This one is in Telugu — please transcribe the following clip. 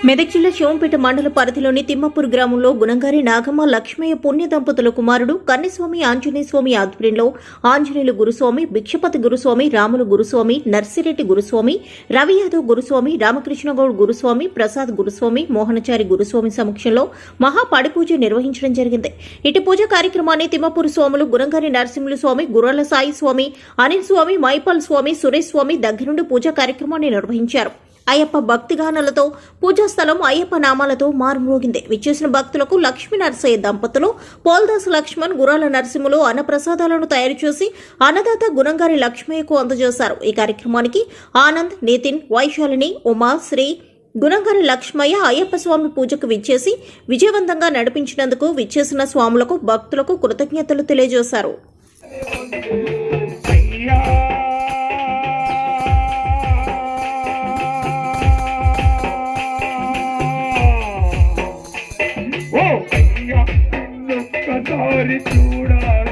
మెదక్ జిల్లా శివంపేట మండల పరిధిలోని తిమ్మపూర్ గ్రామంలో గుణంగారి నాగమ్మ లక్ష్మయ్య పుణ్య దంపతుల కుమారుడు కన్నిస్వామి ఆంజనేయ స్వామి ఆధ్వర్యంలో ఆంజనేయులు గురుస్వామి, భిక్షపతి గురుస్వామి, రాములు గురుస్వామి, నర్సిరెడ్డి గురుస్వామి, రవి యాదవ్ గురుస్వామి, రామకృష్ణగౌడ్ గురుస్వామి, ప్రసాద్ గురుస్వామి, మోహనచారి గురుస్వామి సమక్షంలో మహాపడిపూజ నిర్వహించడం జరిగింది. ఇటు పూజ కార్యక్రమాన్ని తిమ్మపూర్ స్వాములు గుణంగారి నరసింహులు స్వామి, గుర్రాల సాయి స్వామి, అనిల్ స్వామి, మైపాల్ స్వామి, సురేష్ స్వామి దగ్గరుండి పూజా కార్యక్రమాన్ని నిర్వహించారు. అయ్యప్ప భక్తిగానాలతో పూజా స్థలం అయ్యప్ప నామాలతో మారుమోగింది. విచ్చేసిన భక్తులకు లక్ష్మీ నరసయ్య దంపతులు, పోల్దాస్ లక్ష్మణ్, గురాల నరసింహులు అన్నప్రసాదాలను తయారు చేసి అన్నదాత గుణంగారి లక్ష్మయ్యకు అందజేశారు. ఈ కార్యక్రమానికి ఆనంద్, నితిన్, వైశాలిని, ఉమా, శ్రీ గుణంగారి లక్ష్మయ్య అయ్యప్ప స్వామి పూజకు విచ్చేసి విజయవంతంగా నడిపించినందుకు విచ్చేసిన స్వాములకు, భక్తులకు కృతజ్ఞతలు తెలియజేశారు. చూడాలి